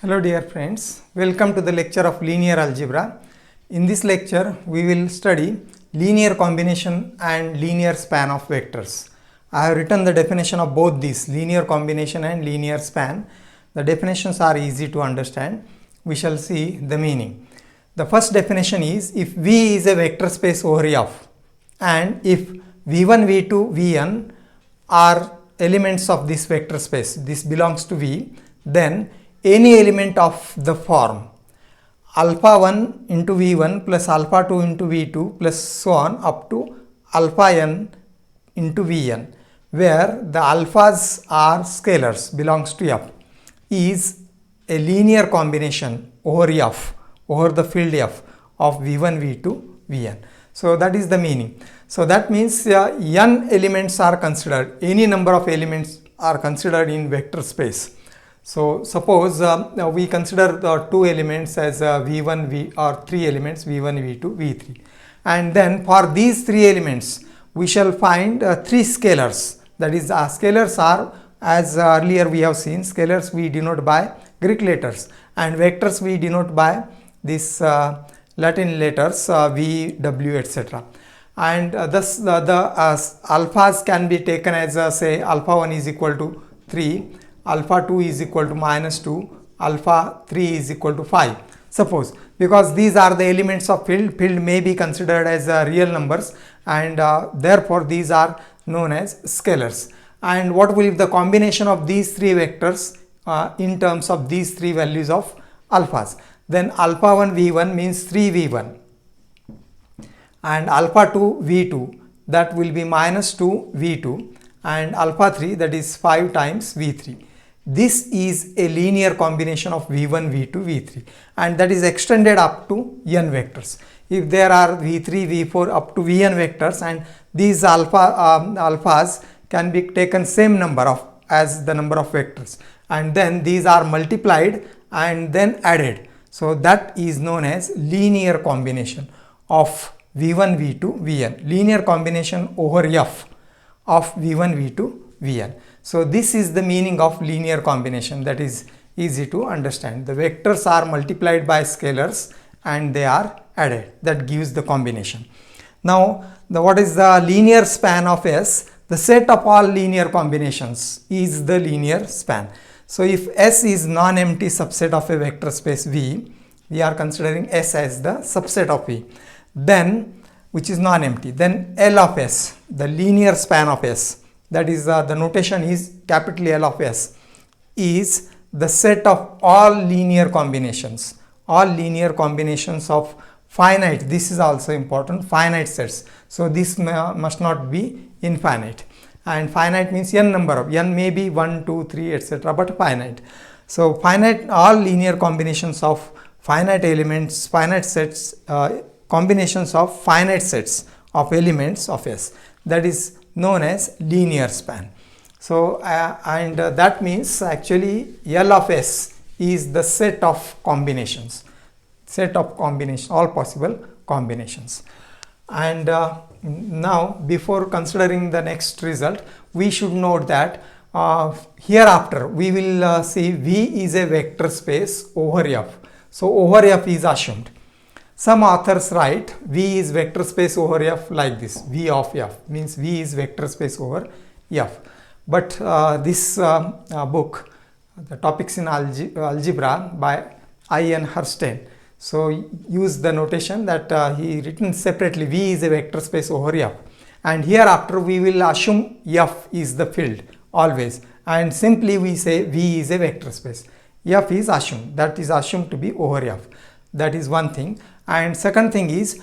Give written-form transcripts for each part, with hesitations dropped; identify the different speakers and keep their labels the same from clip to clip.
Speaker 1: Hello dear friends, welcome to the lecture of linear algebra. In this lecture we will study linear combination and linear span of vectors. I have written the definition of both these, linear combination and linear span. The definitions are easy to understand. We shall see the meaning. The first definition is, if V is a vector space over F and if V1, V2, Vn are elements of this vector space, this belongs to V, then any element of the form alpha 1 into V1 plus alpha 2 into V2 plus so on up to alpha n into Vn, where the alphas are scalars, belongs to F, is a linear combination over F, over the field F of V1, V2, Vn. So that is the meaning. So that means n elements are considered, any number of elements are considered in vector space. So suppose we consider the two elements as V1, V or three elements V1, V2, V3, and then for these three elements we shall find three scalars. That is, scalars are, as earlier we have seen, scalars we denote by Greek letters and vectors we denote by this Latin letters V, W, etc. And thus the alphas can be taken as say alpha 1 is equal to 3, alpha 2 is equal to minus 2, alpha 3 is equal to 5. Suppose, because these are the elements of field may be considered as real numbers, and therefore these are known as scalars. And what will be the combination of these three vectors in terms of these three values of alphas? Then alpha 1 V1 means 3 V1 and alpha 2 V2, that will be minus 2 V2, and alpha 3, that is 5 times V3. This is a linear combination of V1, V2, V3, and that is extended up to n vectors. If there are V3, V4 up to Vn vectors, and these alphas can be taken same number of as the number of vectors, and then these are multiplied and then added. So that is known as linear combination of V1, V2, Vn, linear combination over F of V1, V2, Vn. So this is the meaning of linear combination. That is easy to understand. The vectors are multiplied by scalars and they are added. That gives the combination. Now, what is the linear span of S? The set of all linear combinations is the linear span. So if S is non-empty subset of a vector space V, we are considering S as the subset of V, then which is non-empty, then L of S, the linear span of S, that is the notation is capital L of S, is the set of all linear combinations of finite. This is also important, finite sets. So this must not be infinite, and finite means n number of, n may be 1, 2, 3, etc., but finite. So finite, all linear combinations of finite elements, finite sets, combinations of finite sets of elements of S, that is known as linear span. So that means actually L of S is the set of combinations, all possible combinations. And now, before considering the next result, we should note that hereafter we will see V is a vector space over F. So over F is assumed. Some authors write V is vector space over F like this, V of F means V is vector space over F. But this book, the Topics in Algebra by I.N. Herstein, so use the notation that he written separately, V is a vector space over F, and hereafter we will assume F is the field always, and simply we say V is a vector space. F is assumed, that is assumed to be over F. That is one thing. And second thing is,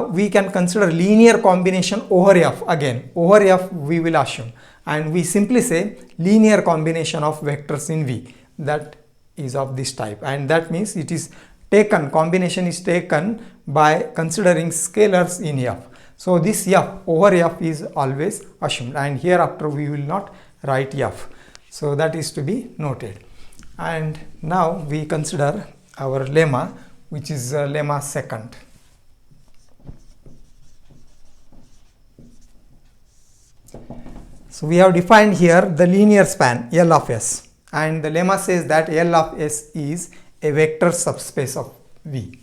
Speaker 1: we can consider linear combination over F again. Over F we will assume, and we simply say linear combination of vectors in V, that is of this type, and that means it is taken, combination is taken by considering scalars in F. So this F over F is always assumed, and hereafter we will not write F. So that is to be noted. And now we consider our lemma, which is lemma second. So we have defined here the linear span L of S, and the lemma says that L of S is a vector subspace of V.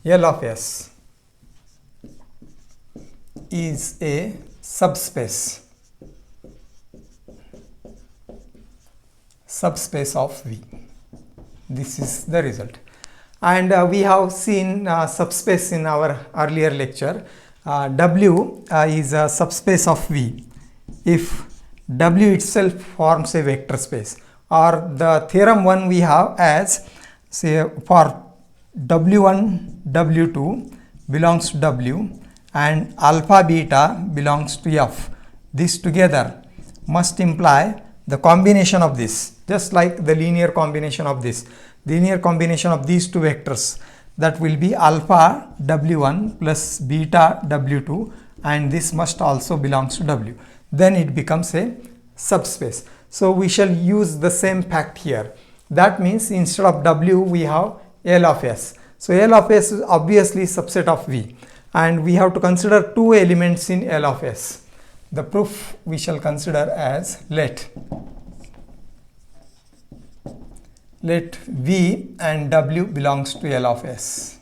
Speaker 1: L of S is a subspace of V. This is the result. And we have seen subspace in our earlier lecture. W is a subspace of V if W itself forms a vector space, or the theorem 1 we have as, say, for W1 W2 belongs to W and alpha beta belongs to F. This together must imply the combination of this, just like the linear combination of this. Linear combination of these two vectors, that will be alpha W1 plus beta W2, and this must also belongs to W. Then it becomes a subspace. So we shall use the same fact here. That means instead of W we have L of S. So L of S is obviously subset of V, and we have to consider two elements in L of S. The proof we shall consider as let V and W belongs to L of S,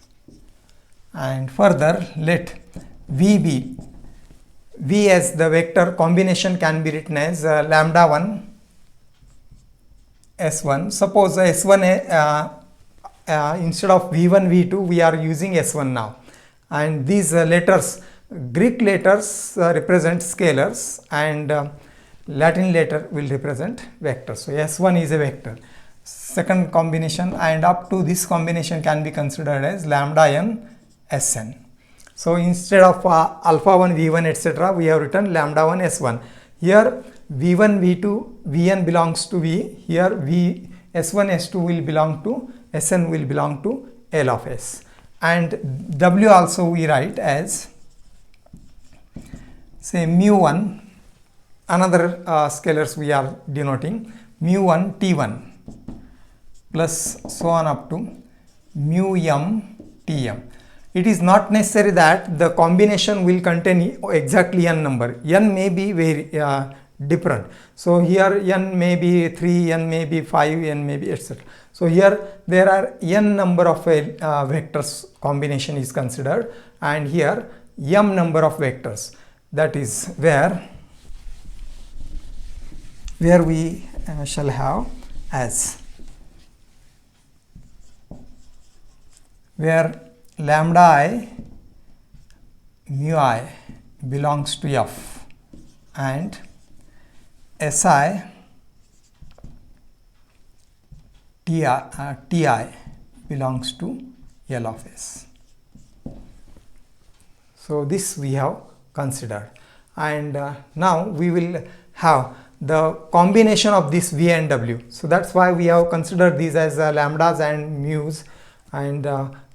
Speaker 1: and further let V be, V as the vector combination can be written as lambda 1 S1. Suppose S1 instead of V1 V2 we are using S1 now, and these letters, Greek letters represent scalars, and Latin letter will represent vectors. So S1 is a vector. Second combination, and up to this combination can be considered as lambda n Sn. So instead of alpha 1 V1 etc., we have written lambda 1 S1. Here V1 V2 Vn belongs to V. Here V S1 S2 will belong to Sn will belong to L of S, and W also we write as, say, mu1, another scalars we are denoting, mu1 T1 plus so on up to mu m Tm. It is not necessary that the combination will contain exactly n number. N may be very different. So here n may be 3, n may be 5, n may be etc. So here there are n number of vectors combination is considered, and here m number of vectors. That is where we shall have as, where lambda I mu I belongs to F and Si Ti belongs to L of S. So this we have considered, and now we will have the combination of this V and W. So that's why we have considered these as lambdas and mu's. And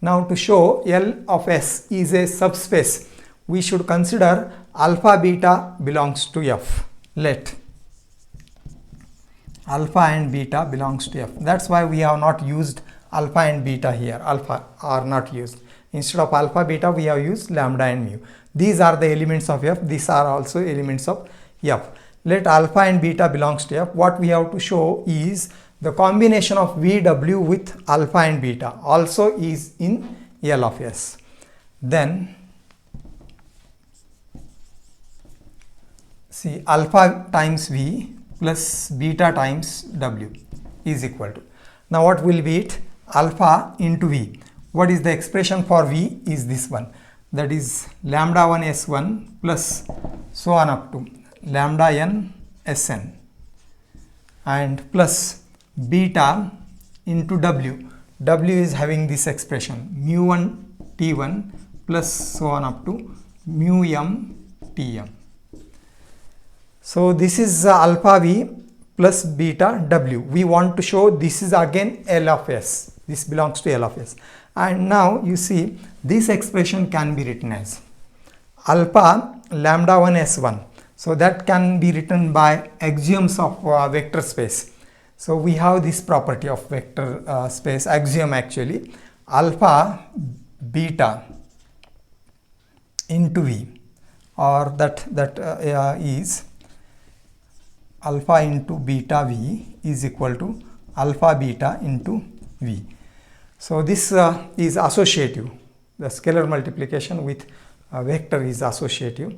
Speaker 1: now to show L of S is a subspace, we should consider alpha beta belongs to F. Let alpha and beta belongs to F. That's why we have not used alpha and beta here. Alpha are not used. Instead of alpha beta we have used lambda and mu. These are the elements of F. These are also elements of F. Let alpha and beta belongs to F. What we have to show is the combination of VW with alpha and beta also is in L of S. Then see, alpha times V plus beta times W is equal to, now what will be it? Alpha into V. What is the expression for V is this one, that is lambda 1 S1 plus so on up to lambda n Sn, and plus beta into W. W is having this expression mu1 T1 plus so on up to mu m Tm. So this is alpha V plus beta W. We want to show this is again L of S. This belongs to L of S. And now you see this expression can be written as alpha lambda 1 S1. So that can be written by axioms of vector space. So we have this property of vector space axiom actually, alpha beta into V, or that is alpha into beta v is equal to alpha beta into v. So this is associative. The scalar multiplication with a vector is associative,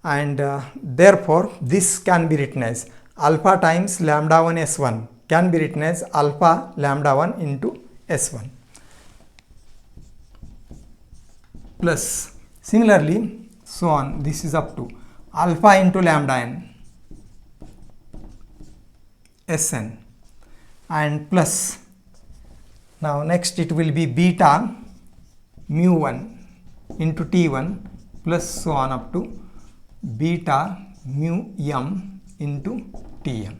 Speaker 1: and therefore this can be written as alpha times lambda 1 s1 can be written as alpha lambda 1 into s1 plus similarly so on. This is up to alpha into lambda n Sn and plus, now next it will be beta mu 1 into T1 plus so on up to beta mu m into Tm.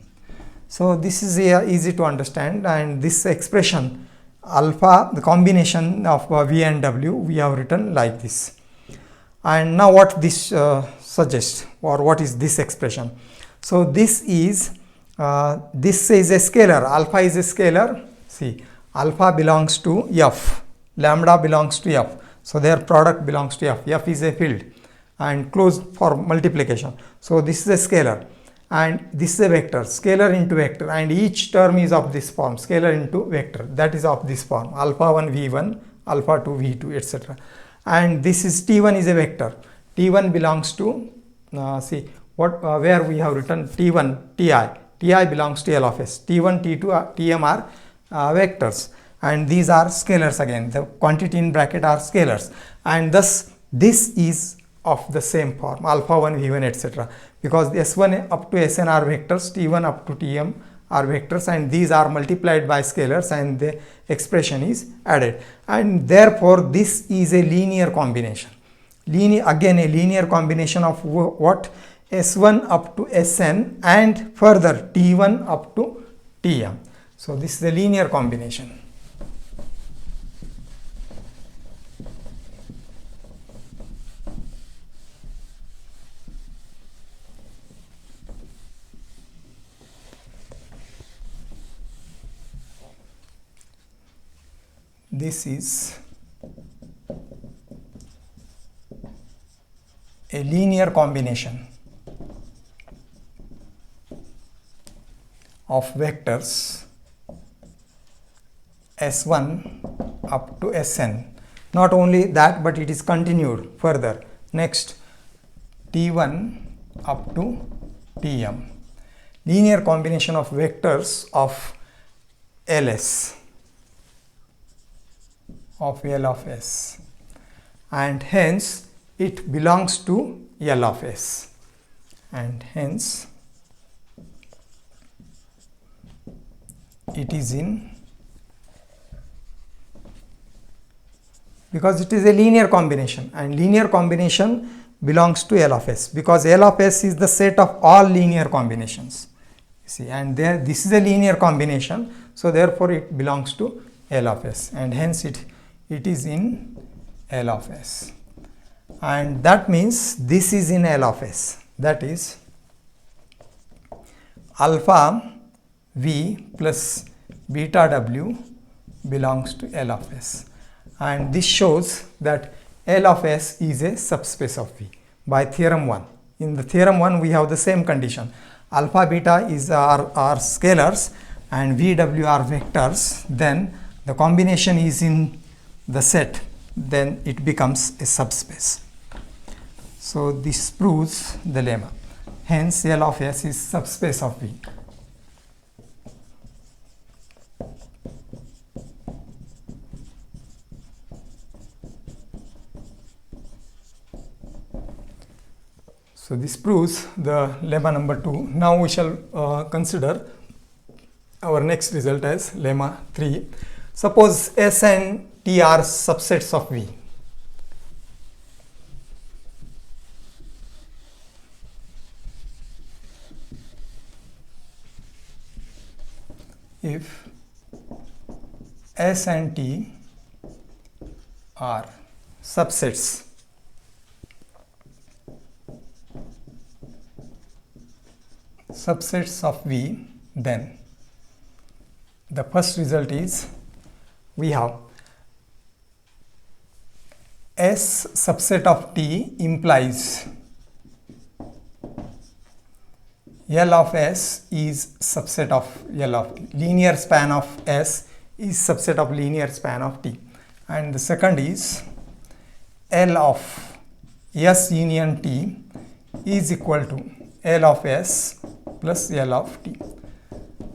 Speaker 1: So this is easy to understand, and this expression alpha, the combination of V and W, we have written like this. And now what this suggests, or what is this expression? So this is a scalar, alpha is a scalar. See, alpha belongs to F, lambda belongs to F, so their product belongs to F. F is a field and closed for multiplication. So this is a scalar and this is a vector, scalar into vector, and each term is of this form, scalar into vector, that is of this form, alpha 1 v1, alpha 2 v2, etc. And this is T1 is a vector. T1 belongs to see what where we have written T1 Ti belongs to L of S. T1 T2 Tm are vectors, and these are scalars again. The quantity in bracket are scalars, and thus this is of the same form, alpha 1 v1, etc. because S1 up to Sn are vectors, T1 up to Tm are vectors, and these are multiplied by scalars and the expression is added, and therefore this is a linear combination. Again a linear combination of what? S1 up to Sn and further T1 up to Tm. So this is a linear combination. This is a linear combination of vectors S1 up to Sn. Not only that, but it is continued further. Next, T1 up to Tm. Linear combination of vectors of Ls, of L of S, and hence it belongs to L of S, and hence it is in, because it is a linear combination, and linear combination belongs to L of S because L of S is the set of all linear combinations. See, and there this is a linear combination, so therefore it belongs to L of S, and hence it is in L of S, and that means this is in L of S, that is alpha V plus beta W belongs to L of S, and this shows that L of S is a subspace of V by theorem 1. In the theorem 1 we have the same condition, alpha beta is are scalars and VW are vectors, then the combination is in the set, then it becomes a subspace. So this proves the lemma, hence L of S is subspace of V. So this proves the lemma number 2. Now we shall consider our next result as lemma 3. Suppose S and T are subsets of V. If S and T are subsets of V, then the first result is we have S subset of T implies L of S is subset of L of T. Linear span of S is subset of linear span of T. And the second is L of S union T is equal to L of S plus L of T.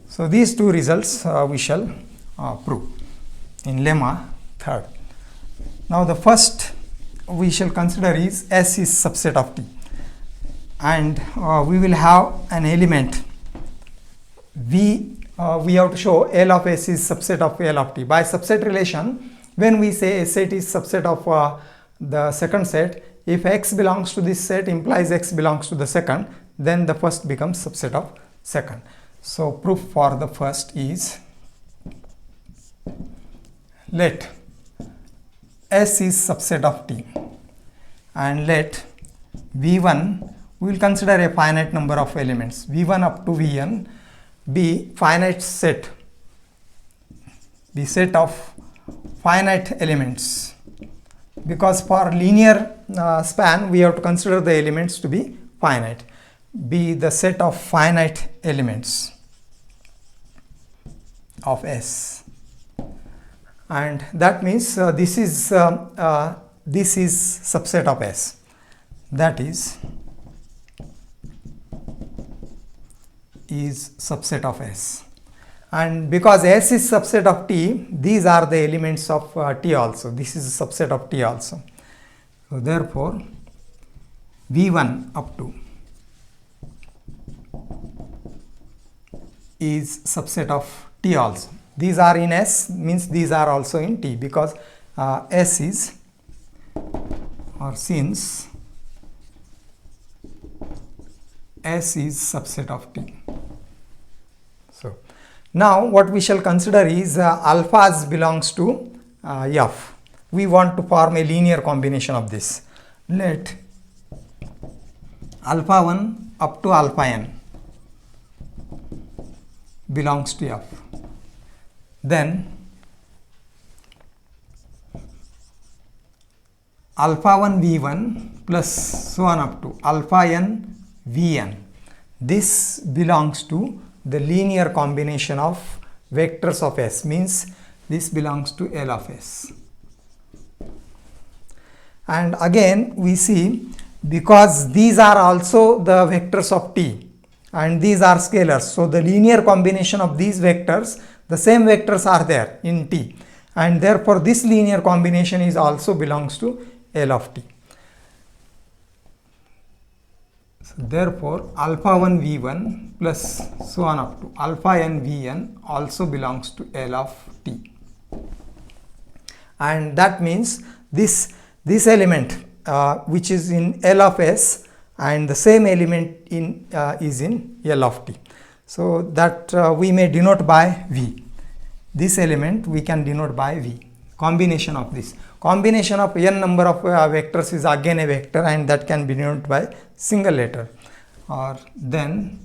Speaker 1: So these two results we shall prove in lemma third. Now the first we shall consider is S is subset of T, and we will have an element V. We have to show L of S is subset of L of T. By subset relation, when we say a set is subset of the second set, if X belongs to this set implies X belongs to the second, then the first becomes subset of second. So proof for the first is, let S is subset of T, and let V1, we will consider a finite number of elements, V1 up to Vn be finite set, the set of finite elements, because for linear span we have to consider the elements to be finite, be the set of finite elements of S, and that means this is subset of S, that is subset of S. And because S is subset of T, these are the elements of T also. This is a subset of T also. So therefore V1 up to is subset of T also. These are in S, means these are also in T, because S is, or since S is subset of T. So now what we shall consider is alphas belongs to F. We want to form a linear combination of this. Let alpha 1 up to alpha n belongs to F. Then alpha 1 V1 plus so on up to alpha n Vn. This belongs to the linear combination of vectors of S, means this belongs to L of S. And again we see, because these are also the vectors of T and these are scalars, so the linear combination of these vectors, the same vectors are there in T, and therefore this linear combination is also belongs to L of T. So therefore alpha 1 V1 plus so on up to alpha n Vn also belongs to L of T, and that means this element which is in L of S and the same element in is in L of T. So that we may denote by V. This element we can denote by V. Combination of this. Combination of n number of vectors is again a vector, and that can be denoted by single letter. Or then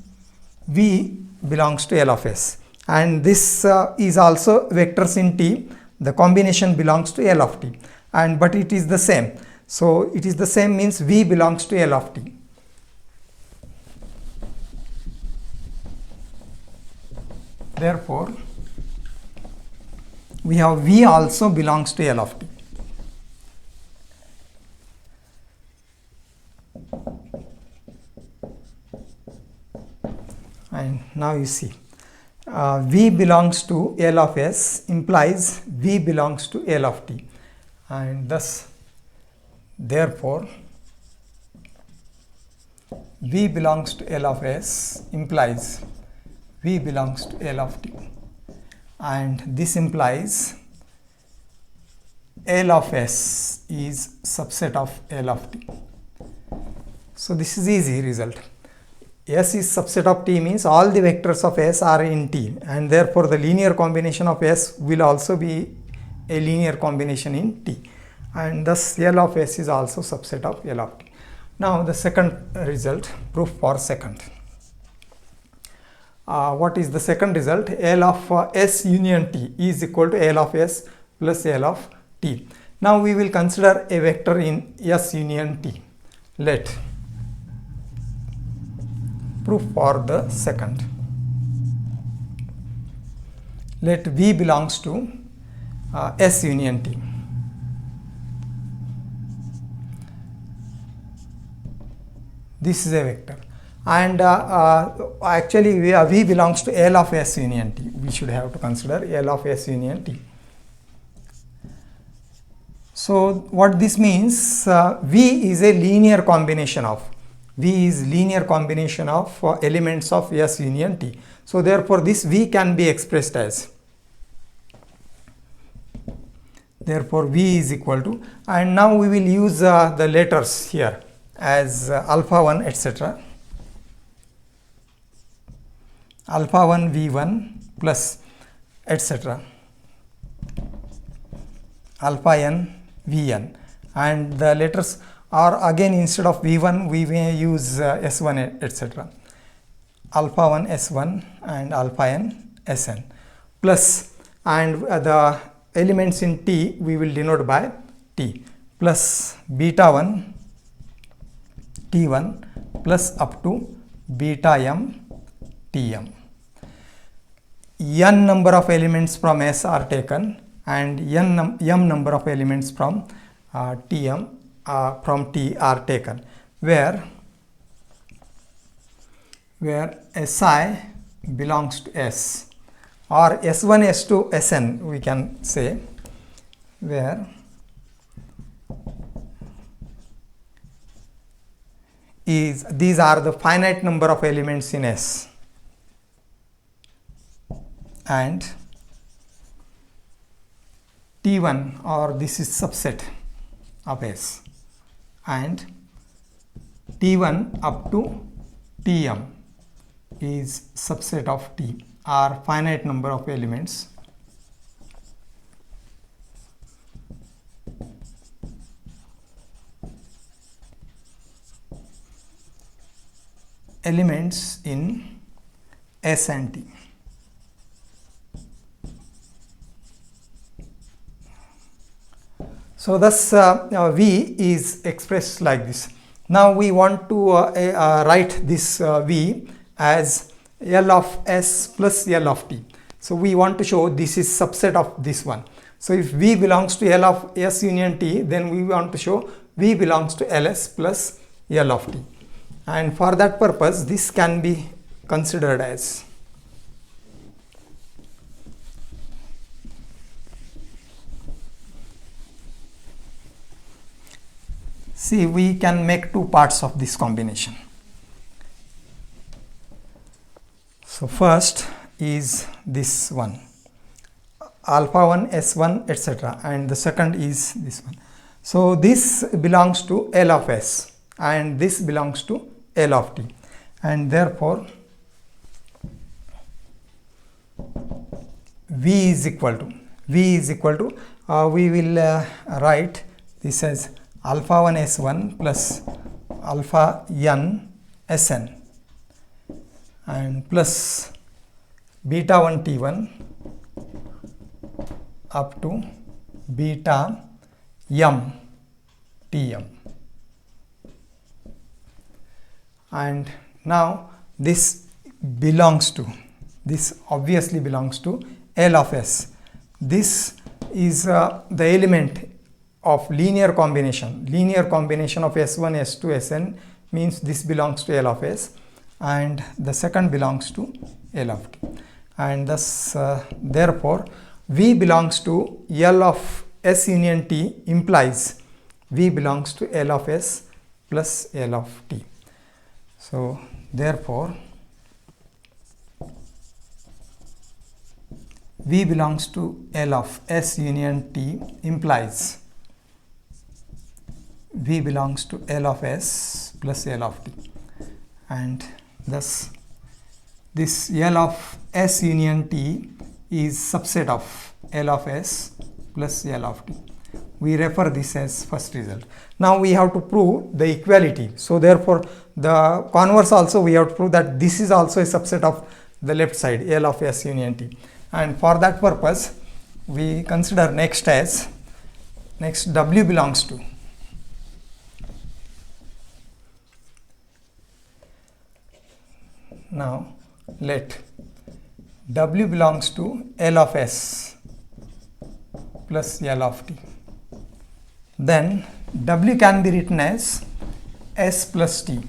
Speaker 1: V belongs to L of S. And this is also vectors in T. The combination belongs to L of T. And but it is the same. So it is the same means V belongs to L of T. Therefore, we have V also belongs to L of T. And now you see, V belongs to L of S implies V belongs to L of T, and thus therefore V belongs to L of S implies V belongs to L of T, and this implies L of S is subset of L of T. So this is easy result. S is subset of T means all the vectors of S are in T, and therefore the linear combination of S will also be a linear combination in T, and thus L of S is also subset of L of T. Now the second result, proof for second. What is the second result? L of S union T is equal to L of S plus L of T. Now we will consider a vector in S union T. Let proof for the second. Let V belongs to S union T. This is a vector, and actually V belongs to L of S union T. We should have to consider L of S union T. So what this means, V is a linear combination of elements of S union T. So therefore this V can be expressed as, therefore V is equal to, and now we will use the letters here as alpha 1 etc. Alpha 1 V1 plus etc. alpha n Vn, and the letters are again, instead of V1 we may use S1 etc. alpha 1 S1 and alpha n Sn plus, and the elements in T we will denote by T, plus beta 1 T1 plus up to beta m Tm. N number of elements from S are taken, and m number of elements from Tm from T are taken, where Si belongs to S, or S1 S2 Sn we can say, where these are the finite number of elements in S, and T1, or this is subset of S, and T1 up to Tm is subset of T, are finite number of elements in S and T. So thus V is expressed like this. Now we want to write this V as L of S plus L of T. So we want to show this is subset of this one. So if V belongs to L of S union T, then we want to show V belongs to Ls plus L of T. And for that purpose, this can be considered as see, we can make two parts of this combination. So first is this one, alpha 1 S1 etc., and the second is this one. So this belongs to L of S and this belongs to L of T, and therefore V is equal to we will write this as alpha 1 S1 plus alpha n Sn and plus beta 1 T1 up to beta m Tm. And now this obviously belongs to L of S. This is the element of linear combination of S1 S2 Sn, means this belongs to L of S and the second belongs to L of T, and thus therefore V belongs to L of S union T implies V belongs to L of S plus L of T. So therefore V belongs to L of S union T implies V belongs to L of S plus L of T, and thus this L of S union T is subset of L of S plus L of T. We refer this as first result. Now we have to prove the equality. So therefore the converse also we have to prove that this is also a subset of the left side, L of S union T. And for that purpose we consider next W belongs to Now let W belongs to L of S plus L of T. Then W can be written as S plus T.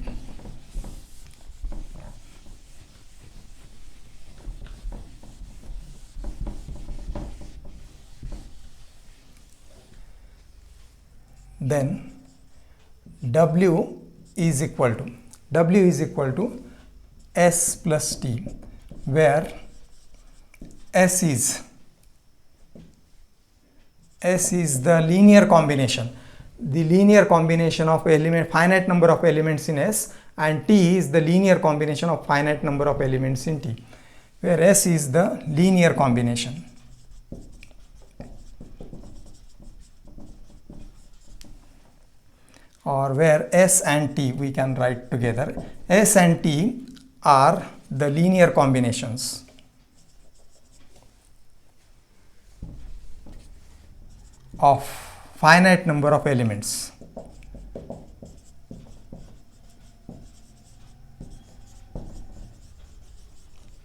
Speaker 1: Then W is equal to S plus T, where S is the linear combination, of finite number of elements in S, and T is the linear combination of finite number of elements in T, where S is the linear combination. Or where S and T we can write together. S and T are the linear combinations of finite number of elements.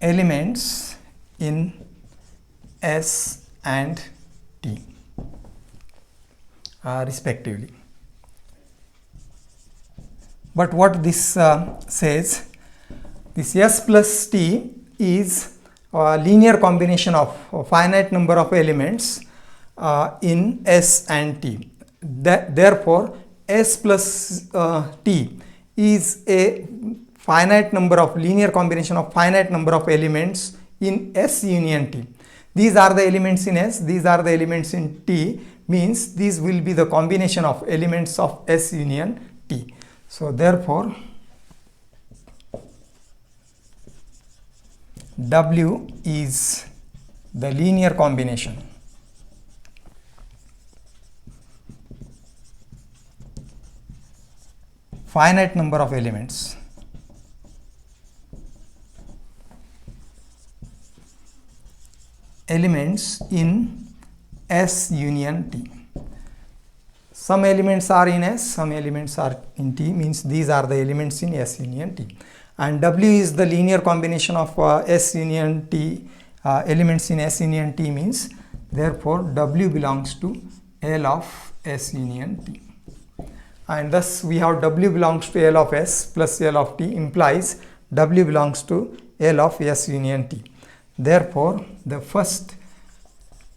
Speaker 1: Elements in S and T respectively. But what this says, this S plus T is a linear combination of a finite number of elements in S and T. Therefore, S plus T is a finite number of linear combination of finite number of elements in S union T. These are the elements in S, these are the elements in T, means these will be the combination of elements of S union T. So therefore, W is the linear combination finite number of elements in S union T. Some elements are in S, some elements are in T, means these are the elements in S union T. And W is the linear combination of S union T, elements in S union T, means therefore W belongs to L of S union T. And thus we have W belongs to L of S plus L of T implies W belongs to L of S union T. Therefore, the first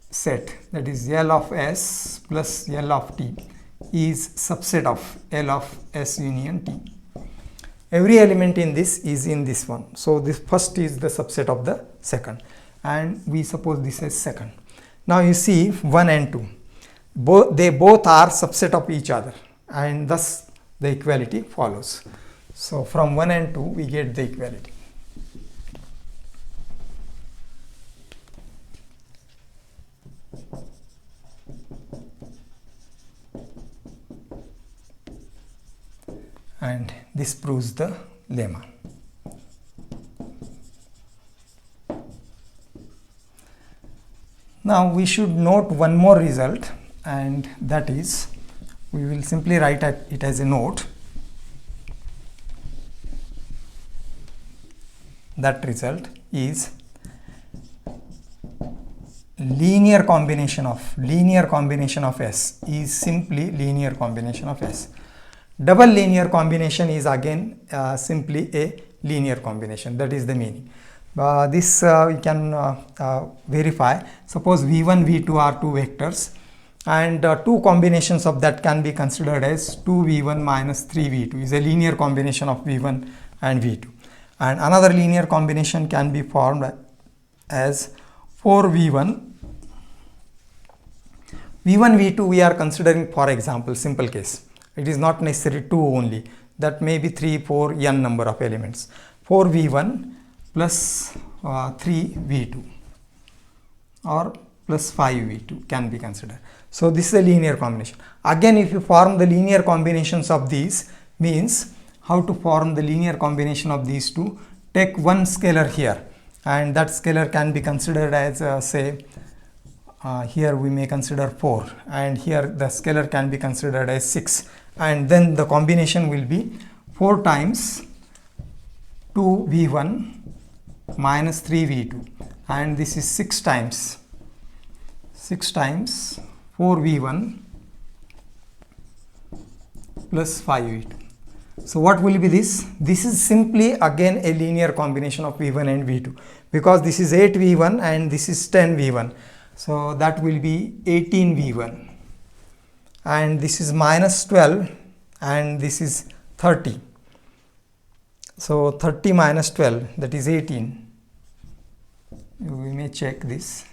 Speaker 1: set, that is L of S plus L of T, is subset of L of S union T. Every element in this is in this one. So this first is the subset of the second, and we suppose this is second. Now you see 1 and 2. They both are subset of each other, and thus the equality follows. So from 1 and 2 we get the equality. And this proves the lemma. Now we should note one more result, and that is, we will simply write it as a note. That result is linear combination of S is simply linear combination of S. Double linear combination is again simply a linear combination. That is the meaning. This we can verify. Suppose V1, V2 are two vectors, and two combinations of that can be considered as 2V1 minus 3V2 is a linear combination of V1 and V2. And another linear combination can be formed as 4V1. V1, V2 we are considering, for example, simple case. It is not necessary 2 only, that may be 3, 4, n number of elements. 4V1 plus 3V2 or plus 5V2 can be considered. So this is a linear combination. Again, if you form the linear combinations of these, means how to form the linear combination of these two, take one scalar here, and that scalar can be considered as say here we may consider 4, and here the scalar can be considered as 6, and then the combination will be 4 times 2v1 minus 3v2, and this is 6 times 4v1 plus 5v2. So what will be this? This is simply again a linear combination of v1 and v2, because this is 8v1 and this is 10v1. So that will be 18v1, and this is minus 12 and this is 30. So 30 minus 12, that is 18. We may check this.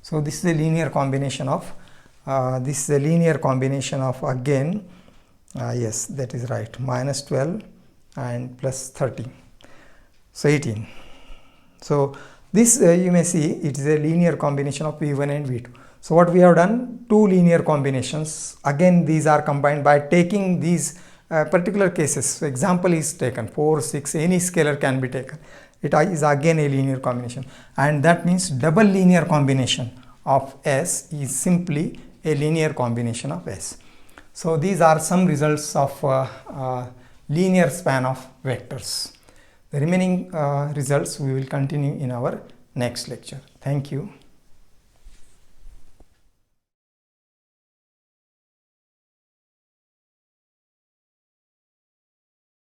Speaker 1: So this is a linear combination of again, yes, that is right, minus 12 and plus 30, so 18. So this you may see it is a linear combination of v1 and v2. So what we have done, two linear combinations. Again, these are combined by taking these particular cases. So example is taken 4, 6, any scalar can be taken. It is again a linear combination, and that means double linear combination of S is simply a linear combination of S. So these are some results of linear span of vectors. The remaining results we will continue in our next lecture. Thank you.